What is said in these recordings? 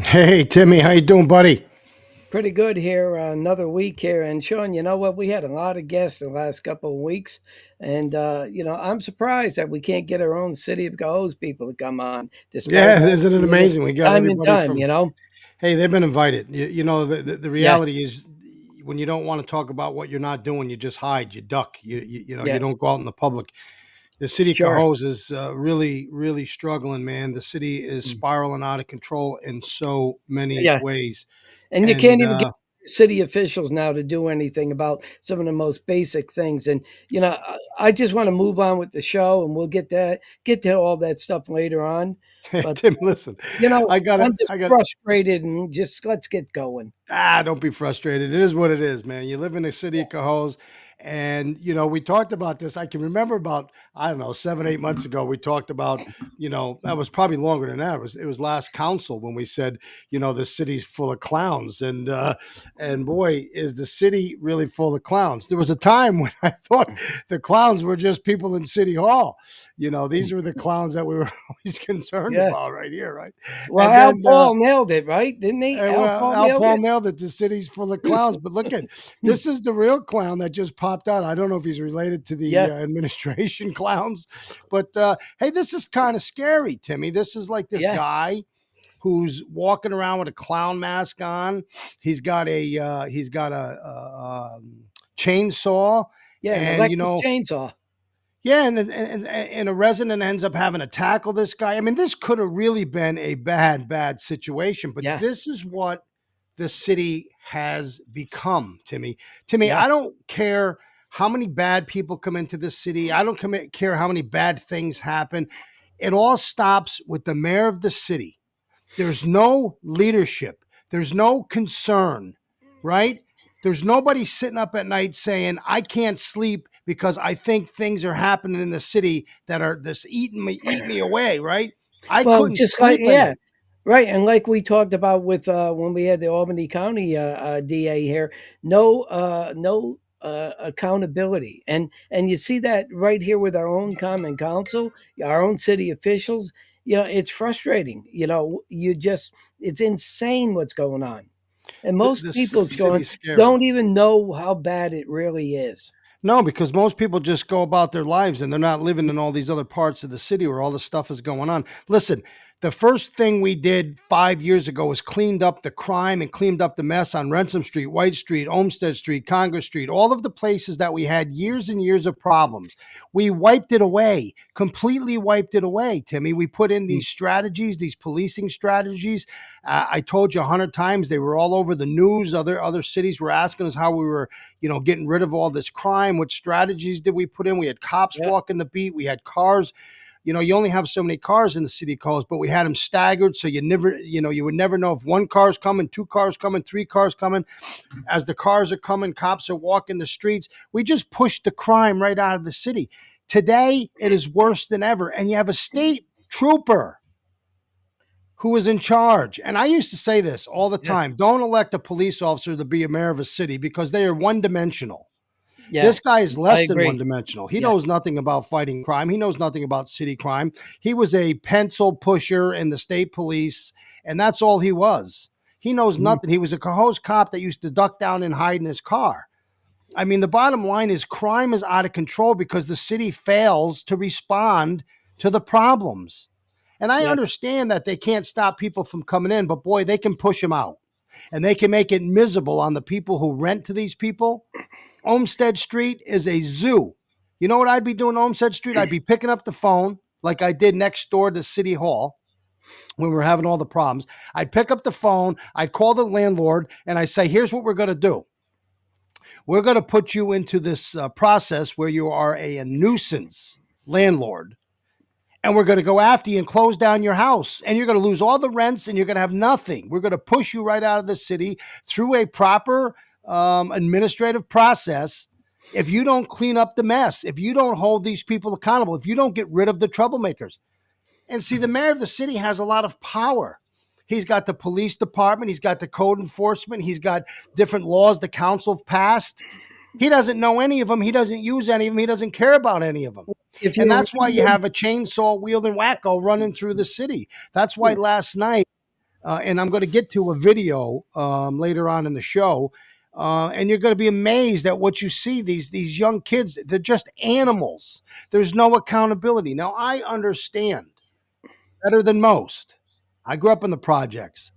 Hey Timmy, how you doing, buddy? Pretty good here. Another week here, and Sean, you know what? We had a lot of guests the last couple of weeks, and I'm surprised that we can't get our own city of Cahose people to come on, despite Yeah, all isn't it the amazing? We got time and everybody time. from. Hey, they've been invited. The Yeah, reality is, when you don't want to talk about what you're not doing, you just hide, you duck, you yeah, don't go out in the public. The city of sure, Cahos is really, really struggling, man. The city is Mm. spiraling out of control in so many Yeah, ways, and you and can't even get city officials now to do anything about some of the most basic things. And I just want to move on with the show, and we'll get to all that stuff later on. But Tim, listen, I'm just I got frustrated, and just let's get going. don't be frustrated. It is what it is, man. You live in the city of Cahos, and we talked about this. I can remember about, I don't know, 7, 8 months ago. We talked about, that was probably longer than that. It was last council when we said, the city's full of clowns, and boy, is the city really full of clowns. There was a time when I thought the clowns were just people in City Hall. These were the clowns that we were always concerned Yeah. about right here, right? Well, And Al then Paul nailed it, right? Didn't he? Al well, Paul Al nailed Paul it. nailed it. The city's full of clowns. But look at this is the real clown that just popped out. I don't know if he's related to the Yeah. administration clowns, but hey, this is kind of scary, Timmy. This is like this Yeah. guy who's walking around with a clown mask on. He's got a chainsaw, Yeah. An and electric chainsaw. yeah, and a resident ends up having to tackle this guy. I mean, this could have really been a bad situation, but Yeah. this is what the city has become, Timmy. Timmy, Yeah. I don't care how many bad people come into the city. I don't care how many bad things happen. It all stops with the mayor of the city. There's no leadership. There's no concern, right? There's nobody sitting up at night saying, I can't sleep because I think things are happening in the city that are just eating me away, right? I Well, couldn't just like sleep at yeah. night. Right, and like we talked about with when we had the Albany County DA here, no accountability, and you see that right here with our own common council, our own city officials. It's frustrating. It's insane what's going on, and most The people, Sean, city's scary. don't even know how bad it really is. No, because most people just go about their lives and they're not living in all these other parts of the city where all this stuff is going on. Listen, the first thing we did 5 years ago was cleaned up the crime and cleaned up the mess on Ransom Street, White Street, Olmsted Street, Congress Street, all of the places that we had years and years of problems. We wiped it away, completely wiped it away, Timmy. We put in Mm. these strategies, these policing strategies. I told you 100 times, they were all over the news. Other cities were asking us how we were getting rid of all this crime. What strategies did we put in? We had cops Yeah, walking the beat. We had cars. You only have so many cars in the city calls, but we had them staggered. So you would never know if one car's coming, two cars coming, three cars coming. As the cars are coming, cops are walking the streets. We just pushed the crime right out of the city. Today, it is worse than ever. And you have a state trooper who is in charge. And I used to say this all the yeah, time: don't elect a police officer to be a mayor of a city because they are one dimensional. yeah. This guy is I less than one agree. dimensional. He Yeah, knows nothing about fighting crime. He knows nothing about city crime. He was a pencil pusher in the state police, and that's all he was. He knows Mhm. nothing. He was a Cahose cop that used to duck down and hide in his car. I mean, the bottom line is crime is out of control because the city fails to respond to the problems. And I Yeah, understand that they can't stop people from coming in, but boy, they can push them out and they can make it miserable on the people who rent to these people. Olmsted Street is a zoo. You know what I'd be doing on Olmsted Street? I'd be picking up the phone like I did next door to City Hall when we were having all the problems. I'd pick up the phone, I'd call the landlord, and I say, here's what we're going to do. We're going to put you into this process where you are a nuisance landlord, and we're going to go after you and close down your house, and you're going to lose all the rents and you're going to have nothing. We're going to push you right out of the city through a proper administrative process. If you don't clean up the mess, if you don't hold these people accountable, if you don't get rid of the troublemakers. And see, the mayor of the city has a lot of power. He's got the police department, he's got the code enforcement, he's got different laws the council have passed. He doesn't know any of them. He doesn't use any of them. He doesn't care about any of them. if And you that's why you remember, have a chainsaw wielding wacko running through the city. That's why last night and I'm going to get to a video later on in the show. And you're going to be amazed at what you see. These young kids, they're just animals. There's no accountability. Now, I understand better than most. I grew up in the projects.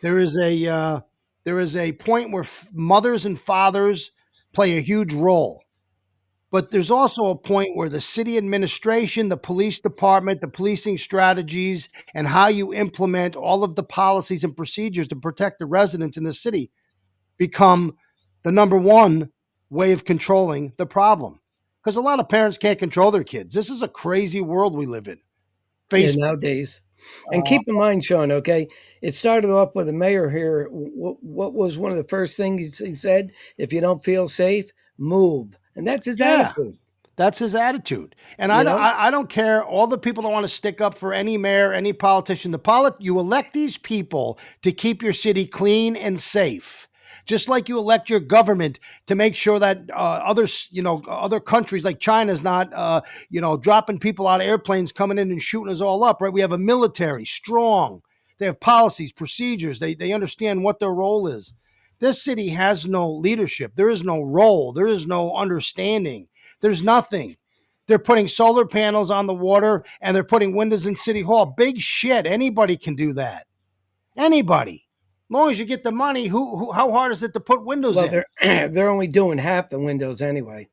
There is a point where mothers and fathers play a huge role. But there's also a point where the city administration, the police department, the policing strategies, and how you implement all of the policies and procedures to protect the residents in the city become the number one way of controlling the problem. Because a lot of parents can't control their kids. This is a crazy world we live in. Yeah, Facebook. nowadays. And keep in mind, Sean, okay, it started off with the mayor here. What was one of the first things he said? If you don't feel safe, move. And that's his Yeah. attitude. That's his attitude. And You know? I don't care all the people that want to stick up for any mayor, any politician. You elect these people to keep your city clean and safe. Just like you elect your government to make sure that other countries like China's not, dropping people out of airplanes coming in and shooting us all up, right? We have a military, strong. They have policies, procedures. They understand what their role is. This city has no leadership. There is no role. There is no understanding. There's nothing. They're putting solar panels on the water and they're putting windows in City Hall. Big shit. Anybody can do that. Anybody. As long as you get the money, how hard is it to put windows Well, in? they're only doing half the windows anyway.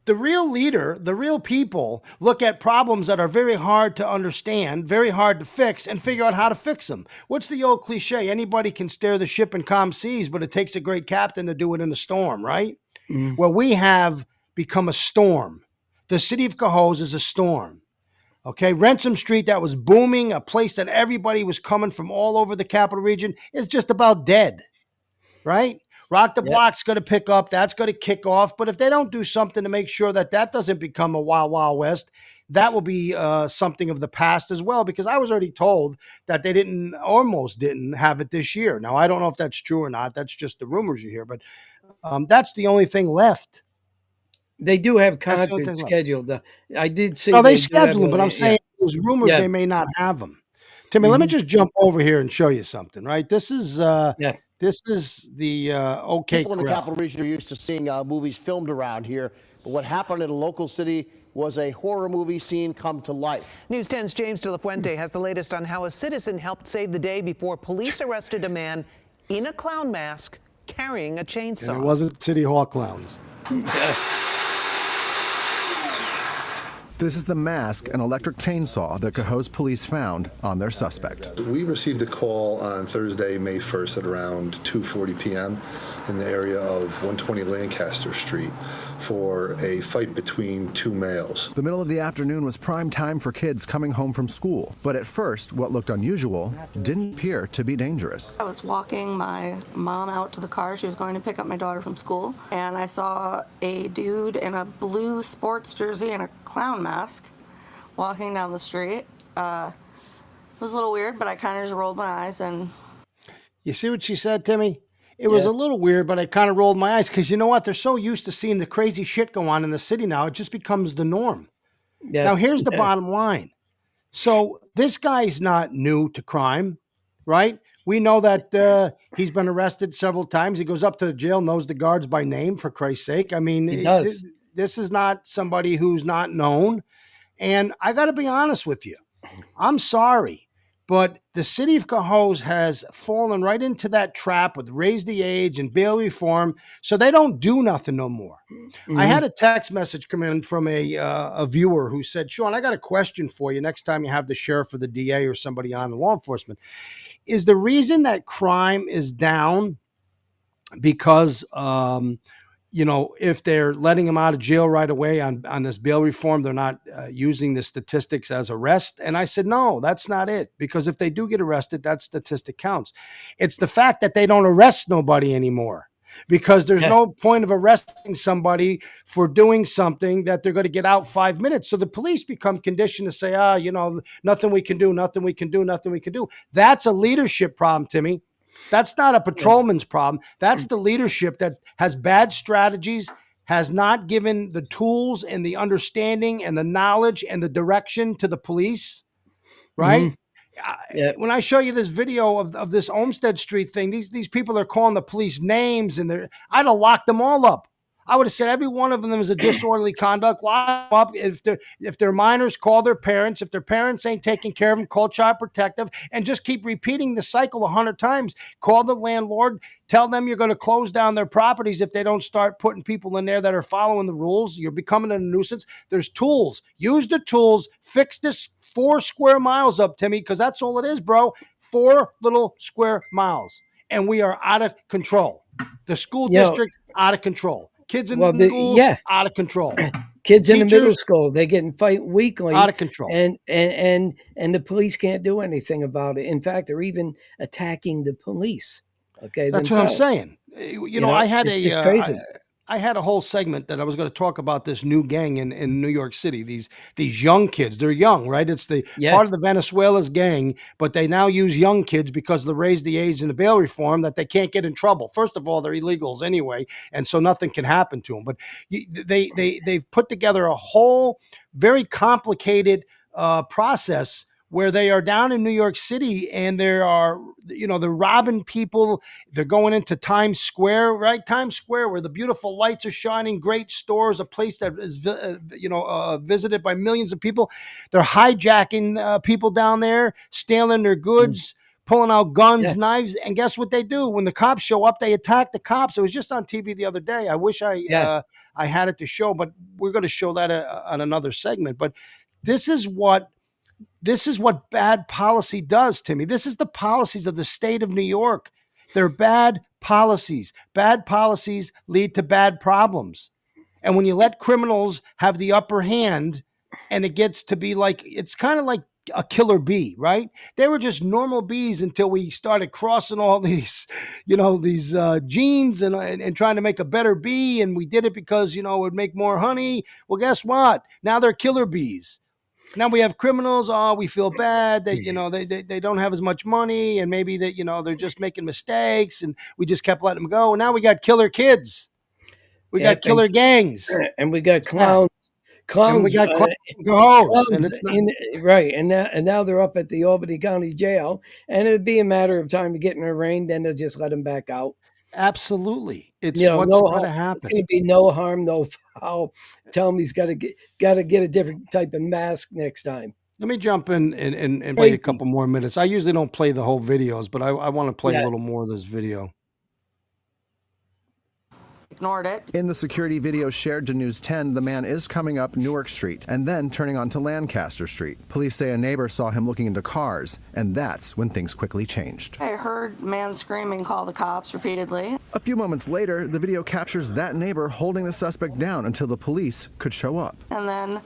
The real leader, the real people look at problems that are very hard to understand, very hard to fix, and figure out how to fix them. What's the old cliche? Anybody can steer the ship in calm seas, but it takes a great captain to do it in a storm, right? Mm. Well, we have become a storm. The city of Cahose is a storm. Okay, Ransom Street, that was booming, a place that everybody was coming from all over the capital region, is just about dead, right? Rock the Yep. Block's going to pick up. That's going to kick off. But if they don't do something to make sure that doesn't become a wild, wild west, that will be something of the past as well. Because I was already told that they almost didn't have it this year. Now, I don't know if that's true or not. That's just the rumors you hear. But that's the only thing left. They do have That's the only concerts thing left. scheduled. I did see. No, they do have schedule them, but I'm saying those rumors, Yeah. they may not have them. Timmy, let me just jump over here and show you something, right? This is Yeah. the OK People in the Corral. capital region are used to seeing movies filmed around here, but what happened in a local city was a horror movie scene come to life. News 10's James De La Fuente has the latest on how a citizen helped save the day before police arrested a man in a clown mask carrying a chainsaw. And it wasn't City Hall clowns. This is the mask and electric chainsaw that Cahose police found on their suspect. We received a call on Thursday, May 1st at around 2:40 p.m. in the area of 120 Lancaster Street for a fight between two males. The middle of the afternoon was prime time for kids coming home from school, but at first, what looked unusual didn't appear to be dangerous. I was walking my mom out to the car. She was going to pick up my daughter from school, and I saw a dude in a blue sports jersey and a clown mask walking down the street. It was a little weird, but I kind of just rolled my eyes and... You see what she said, Timmy? It was a little weird, but I kind of rolled my eyes because you know what? They're so used to seeing the crazy shit go on in the city now. It just becomes the norm. Yeah. Now, here's the bottom line. So this guy's not new to crime, right? We know that he's been arrested several times. He goes up to the jail, knows the guards by name, for Christ's sake. I mean, He does. This is not somebody who's not known. And I got to be honest with you. I'm sorry. But the city of Cahose has fallen right into that trap with raise the age and bail reform, so they don't do nothing no more. I had a text message come in from a viewer who said, Sean, I got a question for you next time you have the sheriff or the DA or somebody on the law enforcement. Is the reason that crime is down because if they're letting them out of jail right away on this bail reform, they're not using the statistics as arrest? And I said, no, that's not it. Because if they do get arrested, that statistic counts. It's the fact that they don't arrest nobody anymore, because there's no point of arresting somebody for doing something that they're going to get out 5 minutes. So the police become conditioned to say, nothing we can do, nothing we can do, nothing we can do. That's a leadership problem, Timmy. That's not a patrolman's problem. That's the leadership that has bad strategies, has not given the tools and the understanding and the knowledge and the direction to the police, right? Yeah. when I show you this video of this Olmsted Street thing, these people are calling the police names, and I'd have locked them all up. I would have said every one of them is a disorderly conduct. Lock them up. If they're minors, call their parents. If their parents ain't taking care of them, call Child Protective, and just keep repeating the cycle 100 times. Call the landlord. Tell them you're going to close down their properties if they don't start putting people in there that are following the rules. You're becoming a nuisance. There's tools. Use the tools. Fix this 4 square miles up, Timmy, because that's all it is, bro. 4 little square miles. And we are out of control. The school district, out of control. Kids in schools, out of control. Kids Teachers, in the middle school, they get in fight weekly, out of control. And the police can't do anything about it. In fact, they're even attacking the police. Okay, that's themselves. what I'm saying. You know, I had crazy. I had a whole segment that I was going to talk about this new gang in New York City. These young kids, they're young, right? It's the part of the Venezuela's gang, but they now use young kids because of the raise the age and the bail reform that they can't get in trouble. First of all, they're illegals anyway, and so nothing can happen to them. But they've put together a whole very complicated process where they are down in New York City and they're robbing people. They're going into Times Square, right? Times Square, where the beautiful lights are shining, great stores, a place that is, visited by millions of people. They're hijacking people down there, stealing their goods, pulling out guns, knives. And guess what they do? When the cops show up, they attack the cops. It was just on TV the other day. I wish I had it to show, but we're going to show that on another segment. But this is what bad policy does, Timmy. This is the policies of the state of New York. They're bad policies. Bad policies lead to bad problems. And when you let criminals have the upper hand and it gets to be like, it's kind of like a killer bee, right? They were just normal bees until we started crossing all these, these genes and trying to make a better bee. And we did it because, it would make more honey. Well, guess what? Now they're killer bees. Now we have criminals. Oh, we feel bad that, they don't have as much money and maybe that, they're just making mistakes and we just kept letting them go. And now we got killer kids. We got killer gangs. And we got clowns. And we got Cahose. And it's not, right. And now they're up at the Albany County Jail, and it'd be a matter of time to get arraigned, then they'll just let them back out. Absolutely. It's what's going to happen. It's going to be no harm, no foul. Tell him he's got to get a different type of mask next time. Let me jump in and play a couple more minutes. I usually don't play the whole videos, but I want to play a little more of this video. Ignored it. In the security video shared to News 10, the man is coming up Newark Street and then turning onto Lancaster Street. Police say a neighbor saw him looking into cars, and that's when things quickly changed. I heard man screaming, call the cops repeatedly. A few moments later, the video captures that neighbor holding the suspect down until the police could show up. And then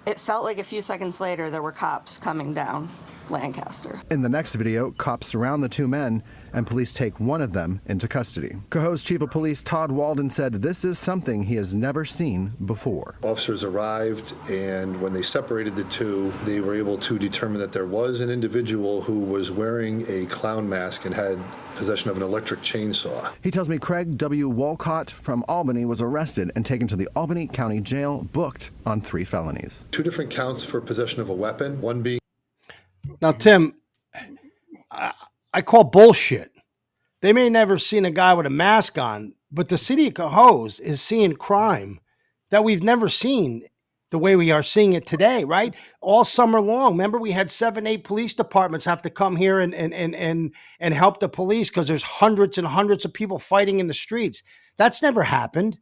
it felt like a few seconds later there were cops coming down Lancaster. In the next video, cops surround the 2 men and police take one of them into custody. Cahose Chief of Police Todd Walden said this is something he has never seen before. Officers arrived, and when they separated the 2, they were able to determine that there was an individual who was wearing a clown mask and had possession of an electric chainsaw. He tells me Craig W. Walcott from Albany was arrested and taken to the Albany County Jail, booked on 3 felonies. 2 different counts for possession of a weapon, one being... Now, Tim, I call bullshit. They may never seen a guy with a mask on, but the city of Cahose is seeing crime that we've never seen the way we are seeing it today, right? All summer long. Remember, we had 7, 8 police departments have to come here and help the police because there's hundreds and hundreds of people fighting in the streets. That's never happened.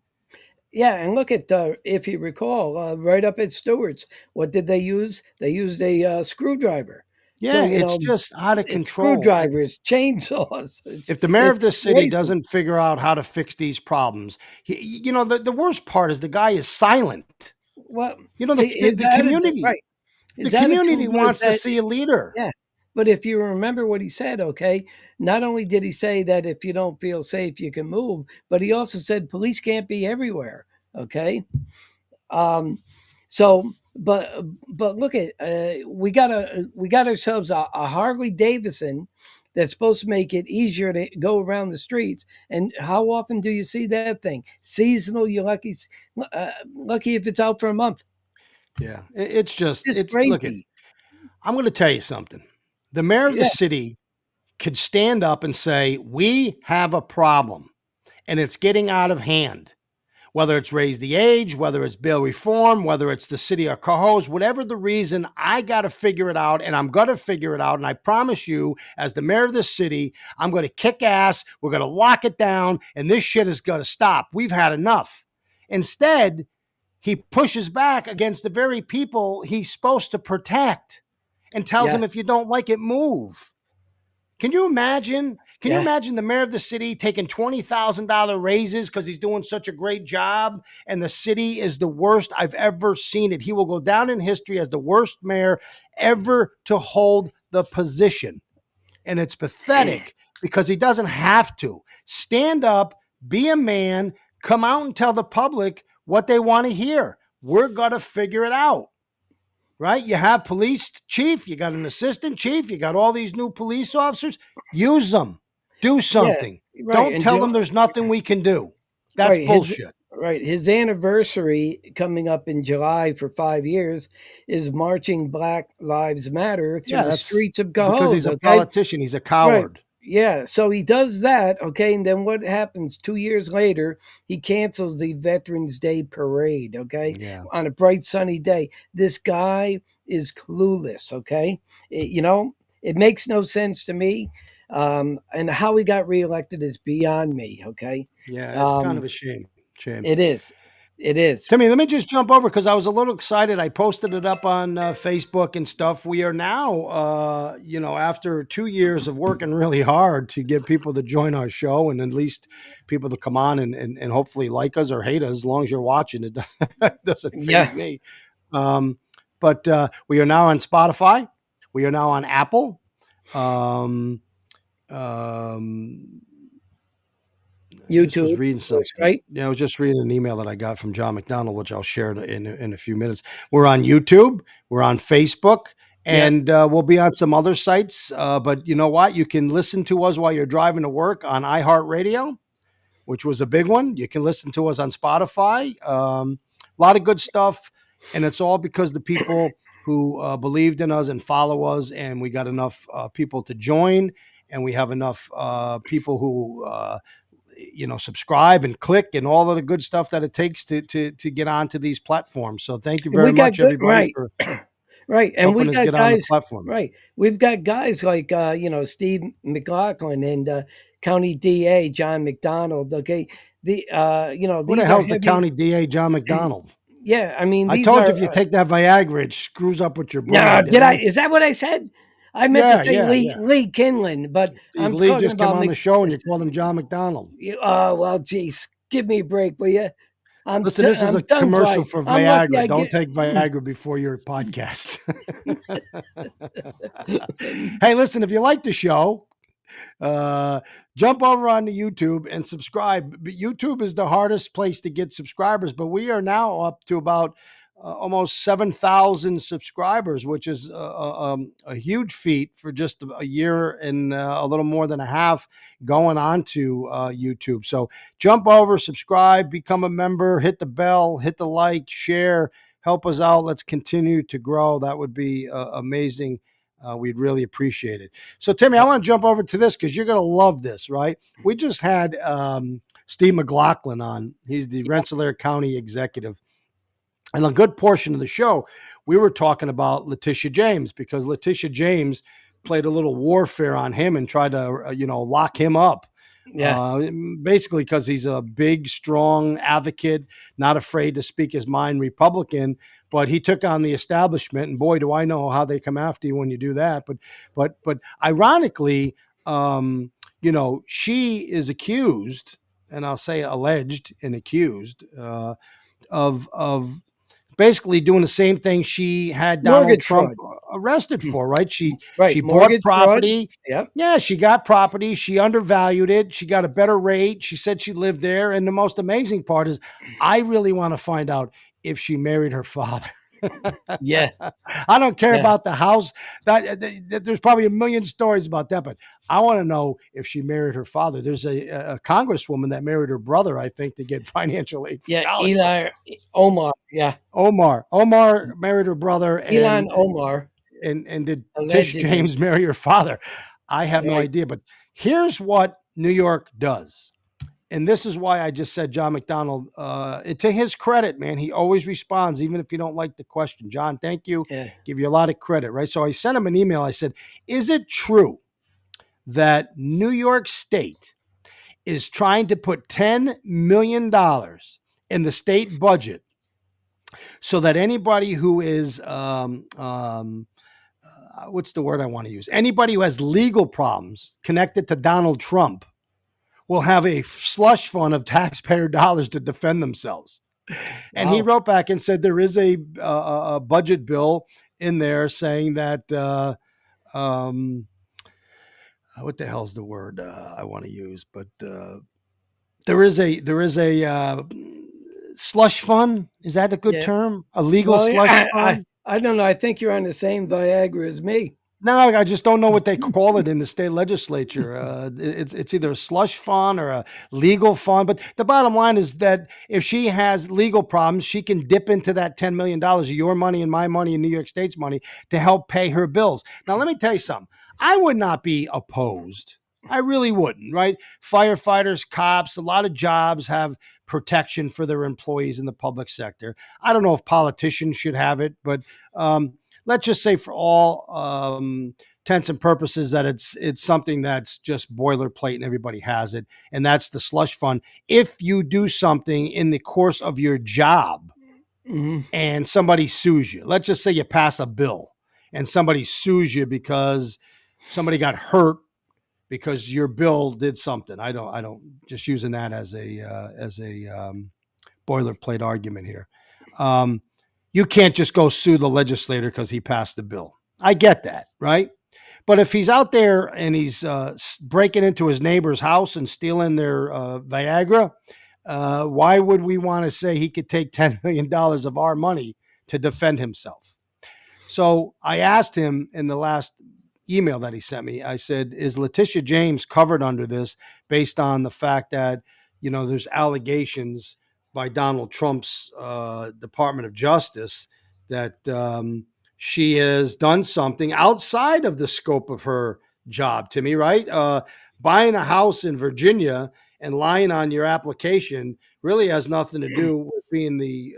Yeah, and look at, if you recall, right up at Stewart's, what did they use? They used a screwdriver. Yeah, so, it's just out of control. Screwdrivers, chainsaws. If the mayor of this city doesn't figure out how to fix these problems, the worst part is the guy is silent. Well, the community, right? The community wants to see a leader. Yeah, but if you remember what he said, okay, not only did he say that if you don't feel safe, you can move, but he also said police can't be everywhere. Okay, so. But look at we got ourselves a Harley Davidson that's supposed to make it easier to go around the streets. And how often do you see that thing? Seasonal, you're lucky if it's out for a month. Yeah, it's crazy. Look I'm going to tell you something. The mayor of the Yeah. city could stand up and say, we have a problem and it's getting out of hand. Whether it's raise the age, whether it's bail reform, whether it's the city of Cahose, whatever the reason, I got to figure it out, and I'm going to figure it out. And I promise you, as the mayor of the city, I'm going to kick ass. We're going to lock it down, and this shit is going to stop. We've had enough. Instead, he pushes back against the very people he's supposed to protect and tells them, if you don't like it, move. Can you imagine? Can you imagine the mayor of the city taking $20,000 raises because he's doing such a great job, and the city is the worst I've ever seen it? He will go down in history as the worst mayor ever to hold the position. And it's pathetic because he doesn't have to. Stand up, be a man, come out and tell the public what they want to hear. We're going to figure it out. Right? You have police chief, you got an assistant chief, you got all these new police officers. Use them. Do something. right. Don't And tell them there's nothing we can do. That's bullshit. His anniversary coming up in July for 5 years is marching Black Lives Matter through the streets of Cahose. Because he's a politician. He's a coward. Yeah, so he does that, okay, and then what happens 2 years later, he cancels the Veterans Day parade, okay, on a bright sunny day. This guy is clueless, okay? It makes no sense to me, and how he got reelected is beyond me, okay? Yeah, it's kind of a shame. It is. It is. Timmy, let me just jump over because I was a little excited. I posted it up on Facebook and stuff. We are now, after 2 years of working really hard to get people to join our show, and at least people to come on and hopefully like us or hate us, as long as you're watching. It doesn't faze me. But we are now on Spotify. We are now on Apple. YouTube, was reading something, right? Yeah, I was just reading an email that I got from John McDonald, which I'll share in a few minutes. We're on YouTube, we're on Facebook, and we'll be on some other sites. But you know what? You can listen to us while you're driving to work on iHeartRadio, which was a big one. You can listen to us on Spotify. A lot of good stuff, and it's all because the people who believed in us and follow us, and we got enough people to join, and we have enough people who subscribe and click and all of the good stuff that it takes to get onto these platforms. So thank you very much, everybody. Right. And we got guys, platform. We've got guys like, Steve McLaughlin and County DA John McDonald. Okay. Who the hell's the County DA John McDonald? Yeah. I mean, I told you if you take that Viagra, it screws up with your brain. No, did I? Is that what I said? I meant to say Lee Kinlan, but Lee just came on the show and you called him John McDonald. Well, geez, give me a break, will you? Listen, this is a commercial for Viagra. Don't take Viagra before your podcast. Hey, listen, if you like the show, jump over on the YouTube and subscribe. YouTube is the hardest place to get subscribers, but we are now up to about almost 7,000 subscribers, which is a huge feat for just a year and a little more than a half going on to YouTube. So jump over, subscribe, become a member, hit the bell, hit the like, share, help us out. Let's continue to grow. That would be amazing. We'd really appreciate it. So Timmy, I want to jump over to this because you're going to love this, right? We just had Steve McLaughlin on. He's the Rensselaer County executive. And a good portion of the show, we were talking about Leticia James because Leticia James played a little warfare on him and tried to, lock him up. Yeah. Basically because he's a big, strong advocate, not afraid to speak his mind, Republican, but he took on the establishment. And boy, do I know how they come after you when you do that. But ironically, she is accused, and I'll say alleged and accused, of basically doing the same thing she had Donald Trump arrested for, right? She bought property. Yep. Yeah, she got property. She undervalued it. She got a better rate. She said she lived there. And the most amazing part is I really want to find out if she married her father. Yeah. I don't care about the house. There's probably a million stories about that, but I want to know if she married her father. There's a congresswoman that married her brother, I think, to get financial aid. Omar. Yeah. Omar married her brother. Ilhan Omar. and did Tish Allegedly. James marry her father? I have no Right. idea. But here's what New York does. And this is why I just said John McDonald, to his credit, man, he always responds, even if you don't like the question. John, thank you. Yeah. Give you a lot of credit, right? So I sent him an email. I said, is it true that New York State is trying to put $10 million in the state budget so that anybody who is, what's the word I want to use? Anybody who has legal problems connected to Donald Trump will have a slush fund of taxpayer dollars to defend themselves. And he wrote back and said there is a budget bill in there saying that what the hell's the word I want to use? But there is a slush fund. Is that a good Yeah. term? A legal Well, slush fund? I don't know. I think you're on the same Viagra as me. No, I just don't know what they call it in the state legislature. It's either a slush fund or a legal fund. But the bottom line is that if she has legal problems, she can dip into that $10 million of your money and my money and New York State's money to help pay her bills. Now, let me tell you something. I would not be opposed. I really wouldn't, right? Firefighters, cops, a lot of jobs have protection for their employees in the public sector. I don't know if politicians should have it, but let's just say for all intents and purposes that it's something that's just boilerplate and everybody has it. And that's the slush fund. If you do something in the course of your job and somebody sues you, let's just say you pass a bill and somebody sues you because somebody got hurt because your bill did something. I don't just using that as a boilerplate argument here. You can't just go sue the legislator because he passed the bill. I get that, right? But if he's out there and he's breaking into his neighbor's house and stealing their Viagra, why would we want to say he could take $10 million of our money to defend himself? So I asked him in the last email that he sent me, I said, is Leticia James covered under this based on the fact that, there's allegations by Donald Trump's Department of Justice that she has done something outside of the scope of her job, Timmy, right? Buying a house in Virginia and lying on your application really has nothing to do with being the...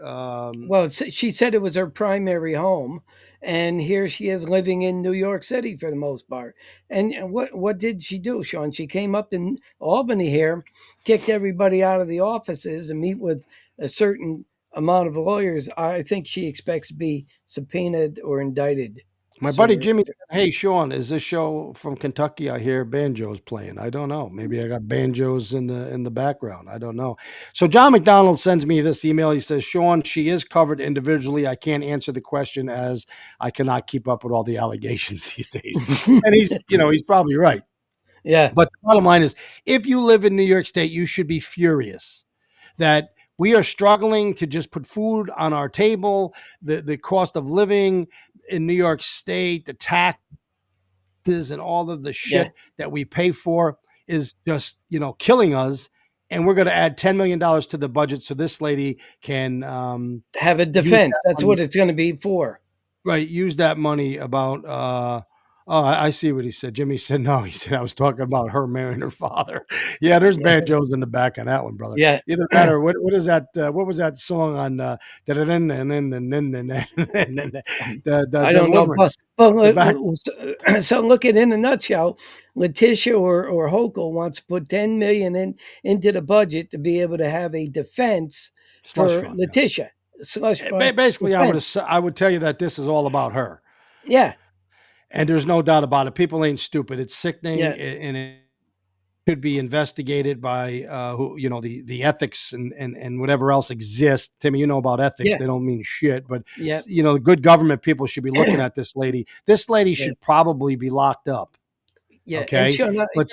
Well, she said it was her primary home, and here she is living in New York City for the most part. And what did she do, Sean? She came up in Albany here, kicked everybody out of the offices and meet with a certain amount of lawyers. I think she expects to be subpoenaed or indicted. My buddy Jimmy, hey, Sean, is this show from Kentucky? I hear banjos playing. I don't know. Maybe I got banjos in the background. I don't know. So John McDonald sends me this email. He says, Sean, she is covered individually. I can't answer the question as I cannot keep up with all the allegations these days. And he's probably right. Yeah. But the bottom line is, if you live in New York State, you should be furious that we are struggling to just put food on our table. The cost of living in New York State, the taxes and all of the shit that we pay for is just, killing us. And we're going to add $10 million to the budget so this lady can have a defense. That's what it's going to be for. Right. Use that money about I see what he said. Jimmy said no. He said I was talking about her marrying her father. Yeah, there's banjos in the back on that one, brother. Yeah. Either that or what is that? What was that song on the I don't know. But so look at in a nutshell, Leticia or Hochul wants to put $10 million into the budget to be able to have a defense for Leticia. Slush fund Basically, defense. I would tell you that this is all about her. Yeah. And there's no doubt about it. People ain't stupid. It's sickening, and it could be investigated by the ethics and whatever else exists. Timmy, you know about ethics. They don't mean shit, but the good government people should be looking at this lady. This lady should probably be locked up. Yeah. Okay. But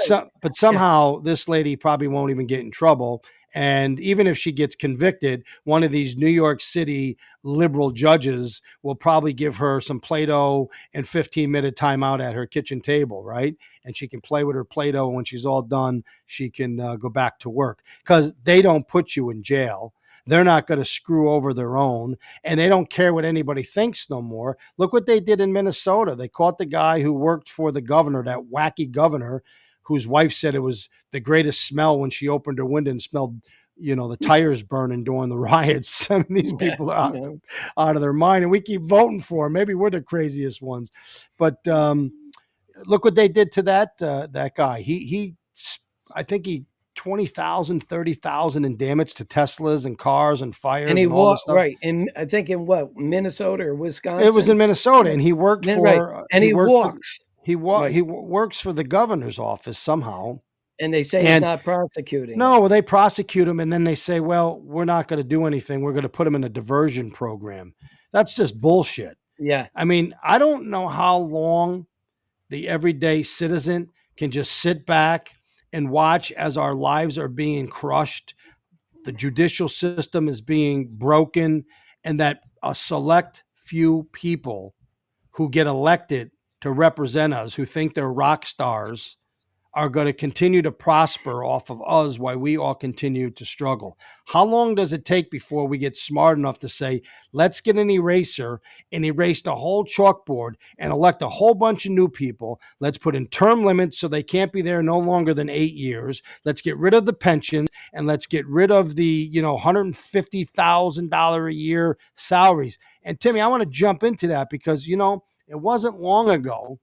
somehow this lady probably won't even get in trouble. And even if she gets convicted, one of these New York City liberal judges will probably give her some Play-Doh and 15-minute timeout at her kitchen table, right? And she can play with her Play-Doh. When she's all done, she can go back to work because they don't put you in jail. They're not going to screw over their own, and they don't care what anybody thinks no more. Look what they did in Minnesota. They caught the guy who worked for the governor, that wacky governor, whose wife said it was the greatest smell when she opened her window and smelled, the tires burning during the riots. I mean, these people are out of their mind, and we keep voting for them. Maybe we're the craziest ones, but look what they did to that guy. I think he 20,000, 30,000 in damage to Teslas and cars and fires And he and all this walked stuff. right, and I think in what, Minnesota or Wisconsin? It was in Minnesota, and he worked Then, for. right, and he walks. He Right. works for the governor's office somehow. And they say he's And not prosecuting. no, well, they prosecute him, and then they say, "Well, we're not going to do anything. We're going to put him in a diversion program." That's just bullshit. Yeah. I mean, I don't know how long the everyday citizen can just sit back and watch as our lives are being crushed, the judicial system is being broken, and that a select few people who get elected to represent us, who think they're rock stars, are going to continue to prosper off of us while we all continue to struggle. How long does it take before we get smart enough to say, let's get an eraser and erase the whole chalkboard and elect a whole bunch of new people? Let's put in term limits so they can't be there no longer than 8 years. Let's get rid of the pensions, and let's get rid of the, $150,000 a year salaries. And Timmy, I want to jump into that because, it wasn't long ago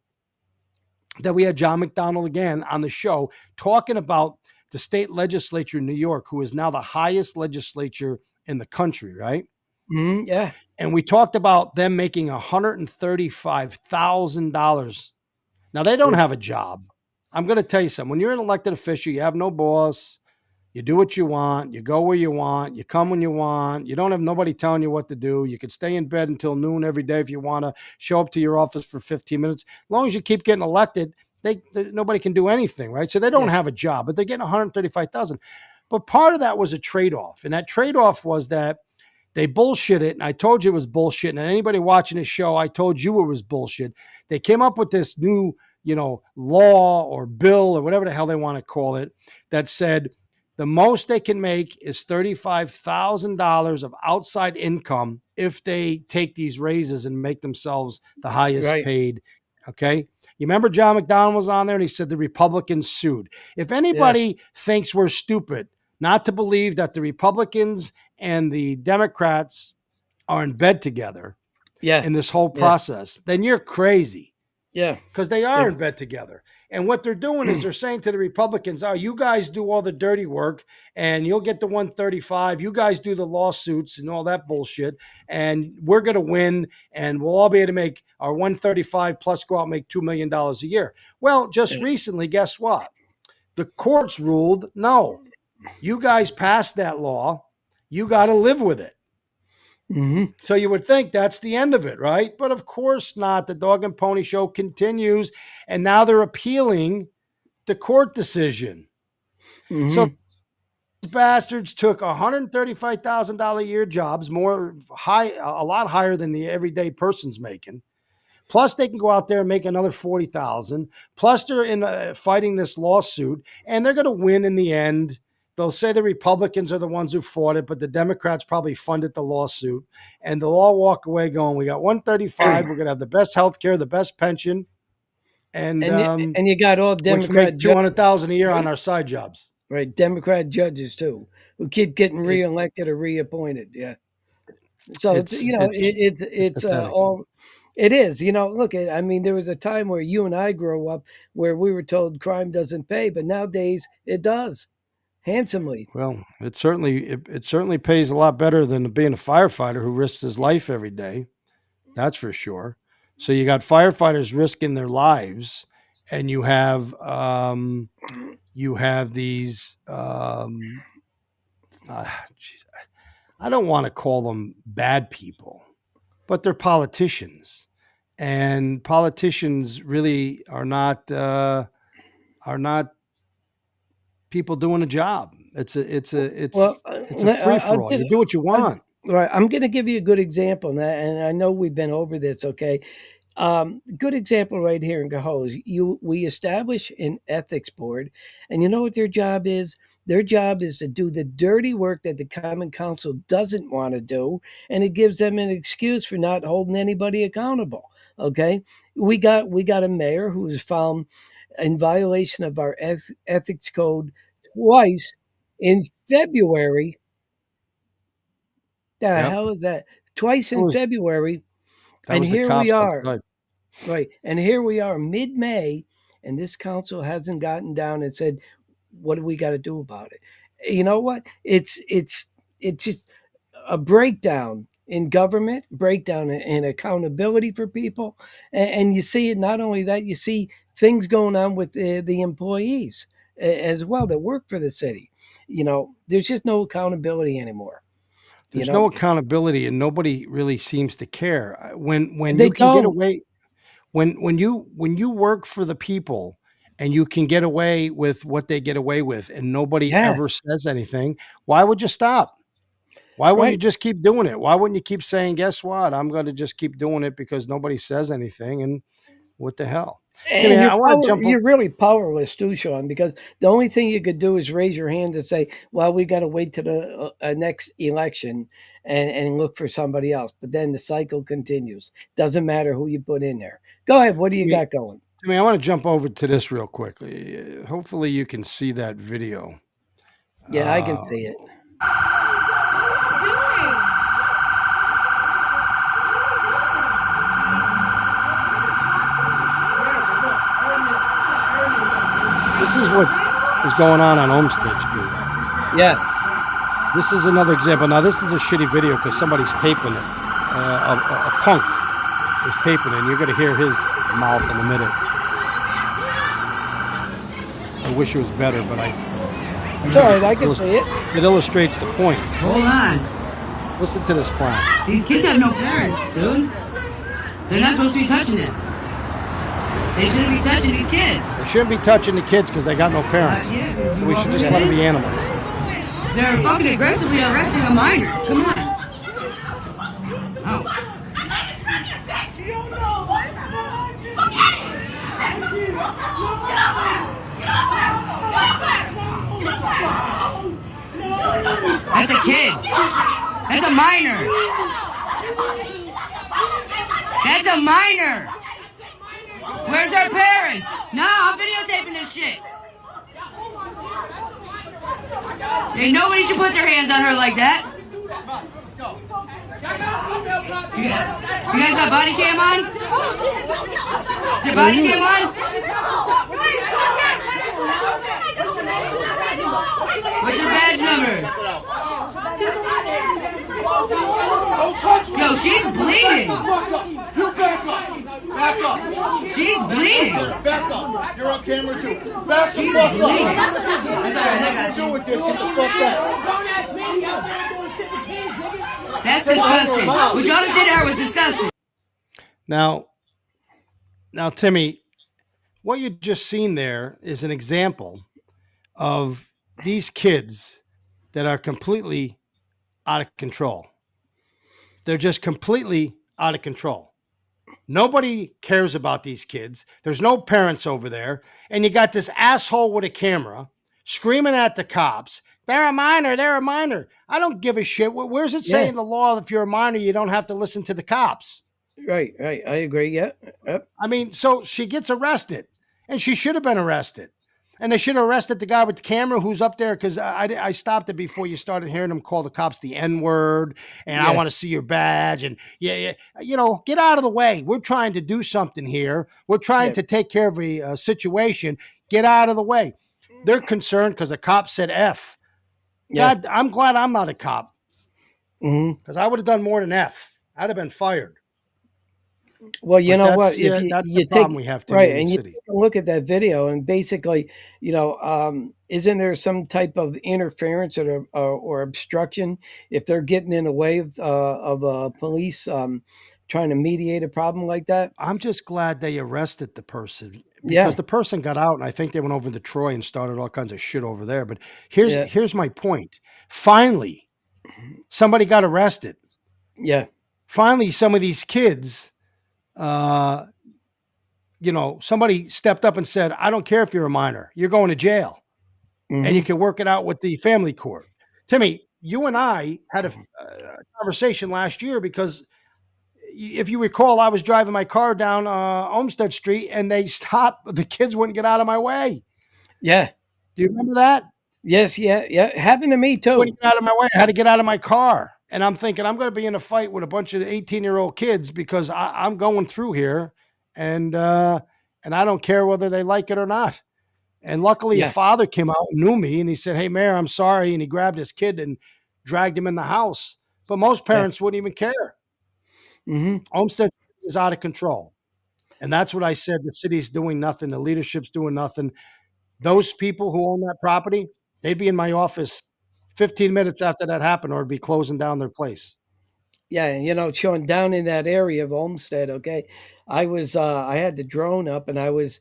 that we had John McDonald again on the show talking about the state legislature in New York, who is now the highest legislature in the country, right? Yeah. And we talked about them making $135,000. Now, they don't have a job. I'm going to tell you something. When you're an elected official, you have no boss. You do what you want. You go where you want. You come when you want. You don't have nobody telling you what to do. You could stay in bed until noon every day if you want to. Show up to your office for 15 minutes. As long as you keep getting elected, nobody can do anything, right? So they don't have a job, but they're getting $135,000. But part of that was a trade-off, and that trade-off was that they bullshit it, and I told you it was bullshit. And anybody watching this show, I told you it was bullshit. They came up with this new, law or bill or whatever the hell they want to call it that said the most they can make is $35,000 of outside income if they take these raises and make themselves the highest paid. Okay. You remember John McDonald was on there and he said the Republicans sued. If anybody thinks we're stupid not to believe that the Republicans and the Democrats are in bed together in this whole process, then you're crazy. Yeah. Because they are in bed together. And what they're doing is they're saying to the Republicans, oh, you guys do all the dirty work and you'll get the 135. You guys do the lawsuits and all that bullshit. And we're going to win and we'll all be able to make our 135 plus go out and make $2 million a year. Well, just recently, guess what? The courts ruled, no, you guys passed that law. You got to live with it. So you would think that's the end of it, right? But of course not. The dog and pony show continues, and now they're appealing the court decision. So bastards took $135,000 a year jobs, a lot higher than the everyday person's making. Plus, they can go out there and make another $40,000. Plus, they're in fighting this lawsuit, and they're going to win in the end. They'll say the Republicans are the ones who fought it, but the Democrats probably funded the lawsuit. And they'll all walk away going, we got 135. We're going to have the best health care, the best pension. And you got all Democrat $200,000 a year on our side jobs. Right. Democrat judges, too, who keep getting reelected or reappointed. Yeah. So, it's all. It is. Look, I mean, there was a time where you and I grew up where we were told crime doesn't pay, but nowadays it does. Handsomely. Well, it certainly pays a lot better than being a firefighter who risks his life every day. That's for sure. So you got firefighters risking their lives, and you have these. I don't want to call them bad people, but they're politicians, and politicians really are not people doing a job. It's a free for all. You do what you want. Right. I'm going to give you a good example, and I know we've been over this. Okay, Good example right here in Cahose. We establish an ethics board, and you know what their job is? Their job is to do the dirty work that the Common Council doesn't want to do, and it gives them an excuse for not holding anybody accountable. Okay, we got a mayor who was found in violation of our ethics code twice in February. The Yep. hell is that? Twice That in was February, that and was the here we cops are. outside. Right. And here we are mid-May, and this council hasn't gotten down and said, what do we got to do about it? You know what? It's just a breakdown in government, breakdown in accountability for people. And you see it, not only that, you see things going on with the employees as well that work for the city. There's just no accountability anymore. You There's no know, accountability, and nobody really seems to care. When they you can get don't. away, when you work for the people, and you can get away with what they get away with, and nobody Yeah. ever says anything, why would you stop? Why wouldn't you Right. just keep doing it? Why wouldn't you keep saying, "Guess what? I'm going to just keep doing it because nobody says anything." And what the hell, Timmy? And I want to jump. you're really powerless too, Sean, because the only thing you could do is raise your hand and say, "Well, we got to wait to the next election and look for somebody else." But then the cycle continues. Doesn't matter who you put in there. Go ahead. What do you Timmy, got going? Timmy, I want to jump over to this real quickly. Hopefully, you can see that video. Yeah, I can Uh, see it. this is what is going on Olmsted Street. Yeah. This is another example. Now, this is a shitty video because somebody's taping it. A punk is taping it, and you're going to hear his mouth in a minute. I wish it was better, but It's all right. I can see it. it illustrates the point. Hold on. Listen to this clown. These kids have no parents, dude. They're not supposed to be touching it. They shouldn't be touching these kids. They shouldn't be touching the kids because they got no parents. Yeah. So we should just let them be animals. They're fucking aggressively arresting a minor. Come on. Oh. That's a kid. That's a minor. That's a minor. Where's their parents? No, I'm videotaping this shit. Ain't nobody should put their hands on her like that. You guys got body cam on? Is your body cam on? What's your badge number? Yo, she's bleeding. You back up. Back up. She's bleeding. Back up. You're on camera too. Back the She's fuck bleeding. up. That's alright, I got Do you. with this. Get the fuck back. That's disgusting. What y'all did to her was disgusting. Now, Timmy, what you just seen there is an example of these kids that are completely out of control. They're just completely out of control. Nobody cares about these kids. There's no parents over there. And you got this asshole with a camera screaming at the cops. They're a minor. They're a minor. I don't give a shit. Where's it say in the law if you're a minor, you don't have to listen to the cops? Right. I agree. Yeah. Yep. I mean, so she gets arrested, and she should have been arrested. And they should have arrested the guy with the camera who's up there, because I stopped it before you started hearing him call the cops the N-word, and I want to see your badge. And yeah, get out of the way. We're trying to do something here. We're trying to take care of a situation. Get out of the way. They're concerned because a cop said F. Yeah. God, I'm glad I'm not a cop, Mm-hmm. I would have done more than F. I'd have been fired. Well, you know what? If that's the problem we have to right, in and the you city. take a look at that video, and basically, isn't there some type of interference or obstruction if they're getting in the way of police trying to mediate a problem like that? I'm just glad they arrested the person, because the person got out, and I think they went over to Troy and started all kinds of shit over there. But here's my point. Finally, somebody got arrested. Yeah. Finally, some of these kids uh, somebody stepped up and said, I don't care if you're a minor, you're going to jail, and you Hmm. can work it out with the family court. Timmy, you and I had a conversation last year because if you recall, I was driving my car down Olmsted Street and they stopped. The kids wouldn't get out of my way. Yeah. Do you remember that? Yes. Yeah. Yeah. Happened to me too. Wouldn't get out of my way. I had to get out of my car. And I'm thinking, I'm going to be in a fight with a bunch of 18-year-old kids because I'm going through here, and I don't care whether they like it or not. And luckily, a Yeah. father came out and knew me, and he said, "Hey, Mayor, I'm sorry," and he grabbed his kid and dragged him in the house. But most Yeah. parents wouldn't even care. Hmm. Olmsted is out of control, and that's what I said. The city's doing nothing. The leadership's doing nothing. Those people who own that property, they'd be in my office 15 minutes after that happened, or it'd be closing down their place. Yeah, and Sean, down in that area of Olmsted, okay, I had the drone up and I was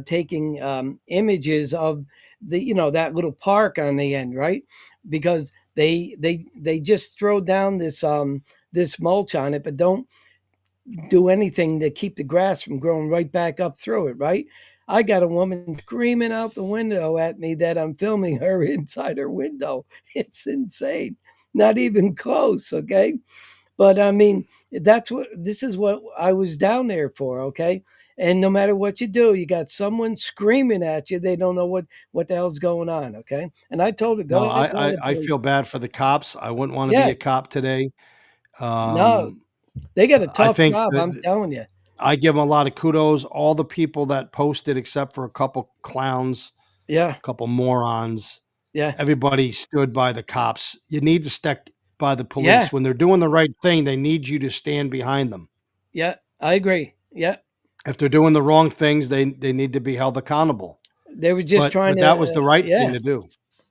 taking images of that little park on the end, right? Because they just throw down this mulch on it, but don't do anything to keep the grass from growing right back up through it, right? I got a woman screaming out the window at me that I'm filming her inside her window. It's insane. Not even close, okay? But I mean, this is what I was down there for, okay? And no matter what you do, you got someone screaming at you. They don't know what the hell's going on, okay? And I told her, No, go ahead, call the I police. feel bad for the cops. I wouldn't want to be Yeah, a cop today. no, Um, they got a I tough think job. that I'm telling you. I give them a lot of kudos. All the people that posted, except for a couple clowns, Yeah, a couple morons, yeah, everybody stood by the cops. You need to stick by the yeah, police. When they're doing the right thing, they need you to stand behind them. yeah. I agree. Yeah, If they're doing the wrong things, they need to be held accountable. they were just trying But to. that was the right thing Yeah, to do.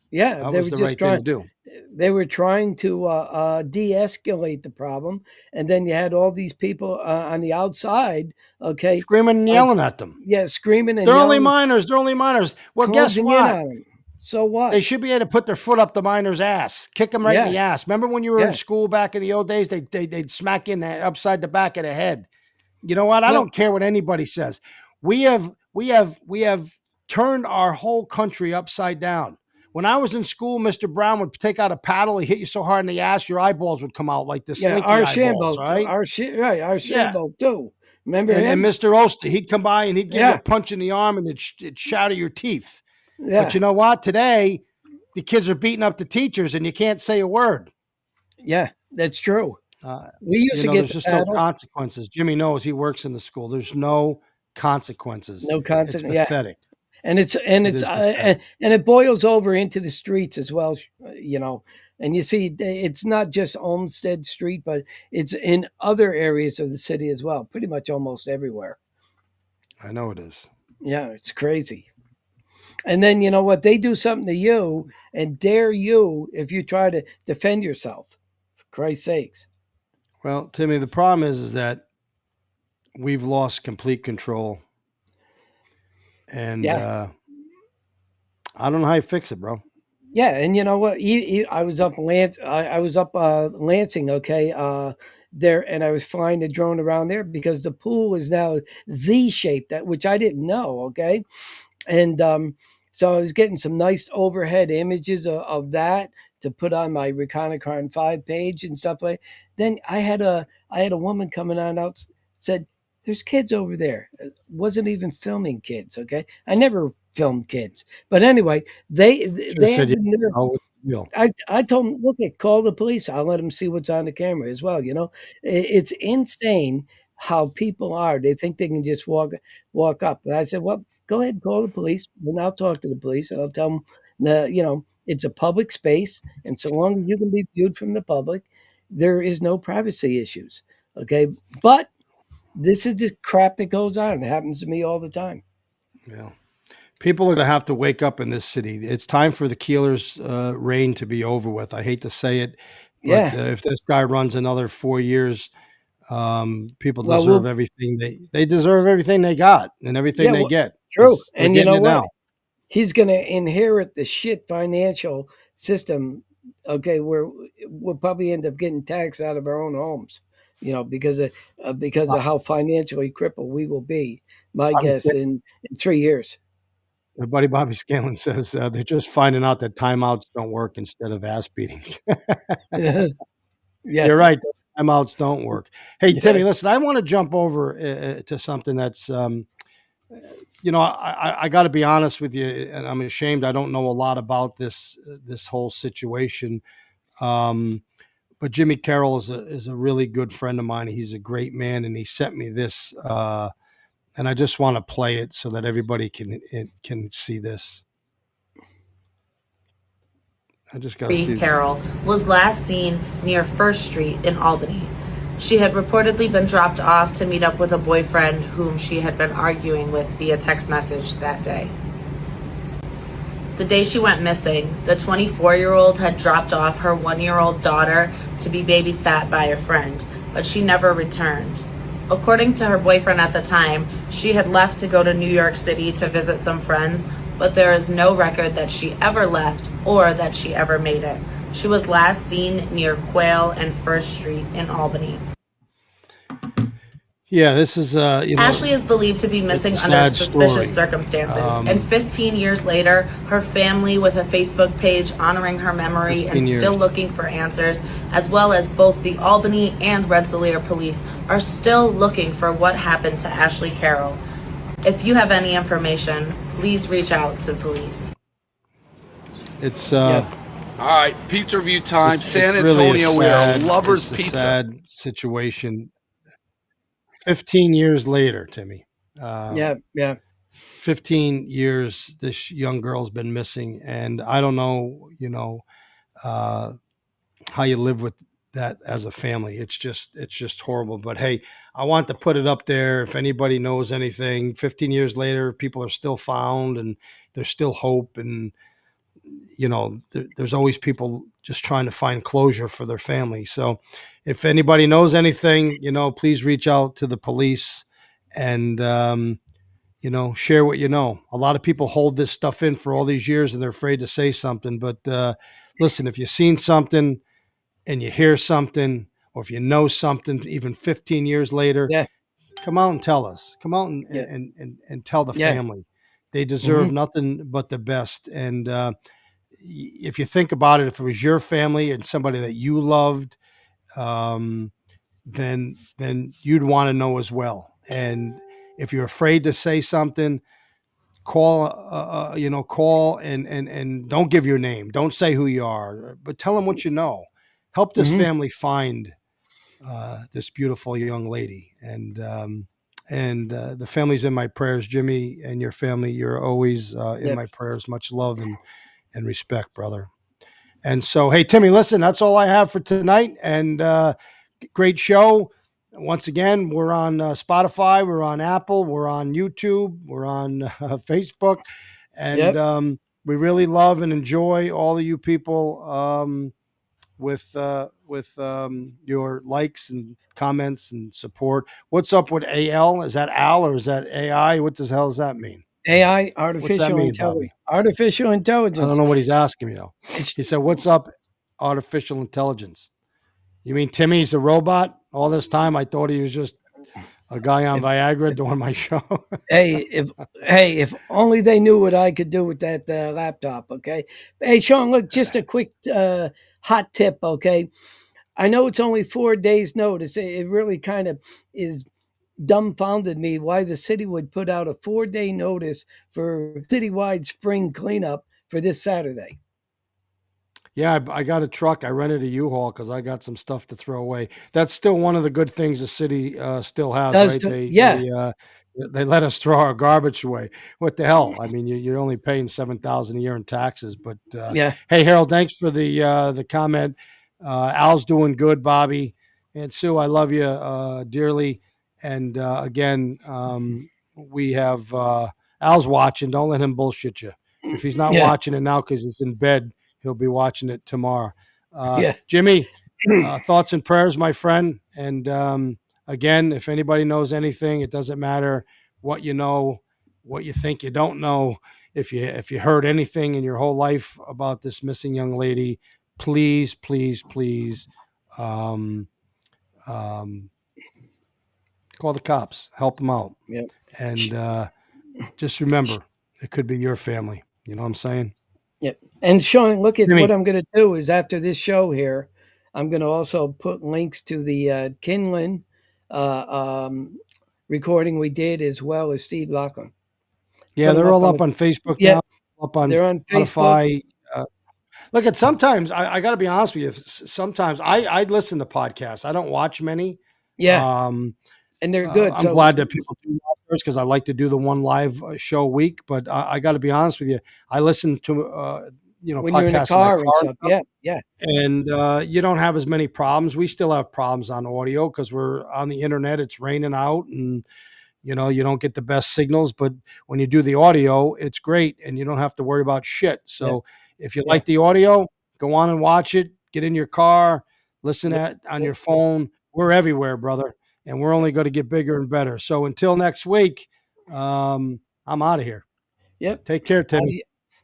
yeah. That They was were the just right thing trying. to do. They were trying to de-escalate the problem, and then you had all these people on the outside, okay, Screaming and uh, yelling at them. yeah, screaming and They're only yelling, minors. They're only minors. Well, guess closing in what? on them. So They what? should be able to put their foot up the miner's ass, kick them right in Yeah, the ass. Remember when you were in yeah. school back in the old days? They'd smack you in upside the back of the head. You know what? I Well, don't care what anybody says. We have turned our whole country upside down. When I was in school, Mr. Brown would take out a paddle, he hit you so hard in the ass, your eyeballs would come out like the yeah, slinky eyeballs, right? Right, our Yeah. Shambo too. Remember And him? Mr. Oster, he'd come by and he'd give you a Yeah, punch in the arm and it'd shatter your teeth. But yeah, you know what? Today, the kids are beating up the teachers and you can't say a word. yeah. That's true. Uh, We used to get there's the just no paddle, consequences. Jimmy knows he works in the school. There's no consequences. no It's consequence. Yeah, pathetic. and It it's is pathetic. and it boils over into the streets as well, and you see it's not just Olmsted Street, but it's in other areas of the city as well, pretty much almost everywhere. I know it is. Yeah, it's crazy. And then you know what, they do something to you and dare you if you try to defend yourself, for Christ's sakes. Well, Timmy, the problem is that we've lost complete control, and Yeah. I don't know how you fix it, bro. Yeah, and you know what? I was up I was up Lansing, okay, there, and I was flying the drone around there because the pool is now Z shaped, that which I didn't know, okay, and so I was getting some nice overhead images of that to put on my Reconnaissance 5 page and stuff like. Then I had a woman coming on out said, "There's kids over there." Wasn't even filming kids, okay? I never filmed kids, but anyway, Should have they said, had yeah, the nerve. oh, what's the deal? I told him, look, call the police. I'll let them see what's on the camera as well. It's insane how people are. They think they can just walk up. And I said, well, go ahead, call the police, and I'll talk to the police, and I'll tell them, it's a public space, and so long as you can be viewed from the public, there is no privacy issues. Okay, but this is the crap that goes on. It happens to me all the time. Yeah. People are going to have to wake up in this city. It's time for the Keeler's reign to be over with. I hate to say it, but Yeah. if this guy runs another 4 years, people Well, deserve everything they deserve everything they got and everything yeah, they well, get. true. They're And you getting know it what? now. He's going to inherit the shit financial system. Okay, where we'll probably end up getting taxed out of our own homes. because of how financially crippled we will be. My Bobby guess in 3 years. my buddy Bobby Scanlon says they're just finding out that timeouts don't work instead of ass beatings. Yeah, You're right. Timeouts don't work. Hey, yeah. Timmy, listen, I want to jump over to something that's, I got to be honest with you, and I'm ashamed I don't know a lot about this whole situation. Um, but Jimmy Carroll is a really good friend of mine. He's a great man, and he sent me this, and I just want to play it so that everybody can see this. I just got to see. Carroll was last seen near First Street in Albany. She had reportedly been dropped off to meet up with a boyfriend whom she had been arguing with via text message that day. The day she went missing, the 24-year-old had dropped off her 1-year-old daughter to be babysat by a friend, but she never returned. According to her boyfriend at the time, she had left to go to New York City to visit some friends, but there is no record that she ever left or that she ever made it. She was last seen near Quail and First Street in Albany. Yeah, this is Ashley is believed to be missing under suspicious circumstances, and 15 years later, her family, with a Facebook page honoring her memory and still looking for answers, as well as both the Albany and Rensselaer police, are still looking for what happened to Ashley Carroll. If you have any information, please reach out to the police. It's All right, pizza review time. San really Antonio, we are Lovers Pizza. Sad situation. 15 years later, Timmy. Yeah. 15 years this young girl's been missing, and I don't know, how you live with that as a family. It's just horrible. But hey, I want to put it up there. If anybody knows anything, 15 years later, people are still found, and there's still hope, and there's always people just trying to find closure for their family. So if anybody knows anything, please reach out to the police and, share what you know. A lot of people hold this stuff in for all these years and they're afraid to say something. But listen, if you've seen something and you hear something, or if you know something, even 15 years later, come out and tell us. Come out and tell the family. They deserve nothing but the best. And if you think about it, if it was your family and somebody that you loved, then you'd want to know as well. And if you're afraid to say something, call and don't give your name. Don't say who you are, but tell them what you know. Help this family find this beautiful young lady. And the family's in my prayers. Jimmy and your family, you're always in my prayers. Much love and respect, brother. And so, hey, Timmy, listen, that's all I have for tonight. And great show. Once again, we're on Spotify, we're on Apple, we're on YouTube, we're on Facebook. And we really love and enjoy all of you people with your likes and comments and support. What's up with AL? Is that Al or is that AI? What the hell does that mean? AI, artificial intelligence. Bobby? Artificial intelligence. I don't know what he's asking me though. He said, "What's up, artificial intelligence?" You mean Timmy's a robot? All this time, I thought he was just a guy on Viagra doing my show. If only they knew what I could do with that laptop. Okay. Hey, Sean, look, just a quick hot tip. Okay. I know it's only 4 days notice. It really kind of is dumbfounded me why the city would put out a 4-day notice for citywide spring cleanup for this Saturday. Yeah, I got a truck. I rented a U-Haul because I got some stuff to throw away. That's still one of the good things the city still has, right? They let us throw our garbage away. What the hell? I mean, you're only paying $7,000 a year in taxes. But hey, Harold, thanks for the comment. Al's doing good, Bobby and Sue. I love you dearly. And again, we have Al's watching. Don't let him bullshit you. If he's not watching it now because he's in bed, he'll be watching it tomorrow. Jimmy, thoughts and prayers, my friend. And again, if anybody knows anything, it doesn't matter what you know, what you think you don't know. If you heard anything in your whole life about this missing young lady, please call the cops, help them out. Yep. And just remember, it could be your family. You know what I'm saying? Yep. And Sean, look at Jimmy. what I'm going to do is after this show here, I'm going to also put links to the Kinlan recording we did, as well as Steve Laughlin. Yeah, they're all up on Facebook Yeah, now, up on they're on Spotify. Look, at sometimes I got to be honest with you. Sometimes I listen to podcasts. I don't watch many. Yeah, and they're good. I'm glad that people do watch because I like to do the one live show a week. But I got to be honest with you. I listen to when podcasts you're in the car and stuff. Yeah. And you don't have as many problems. We still have problems on audio because we're on the internet. It's raining out, and you don't get the best signals. But when you do the audio, it's great, and you don't have to worry about shit. So if you like the audio, go on and watch it. Get in your car, listen on your phone. We're everywhere, brother, and we're only going to get bigger and better. So until next week, I'm out of here. Yep. Take care, Timmy.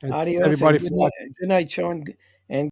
Adios. Everybody. Good night, Sean. And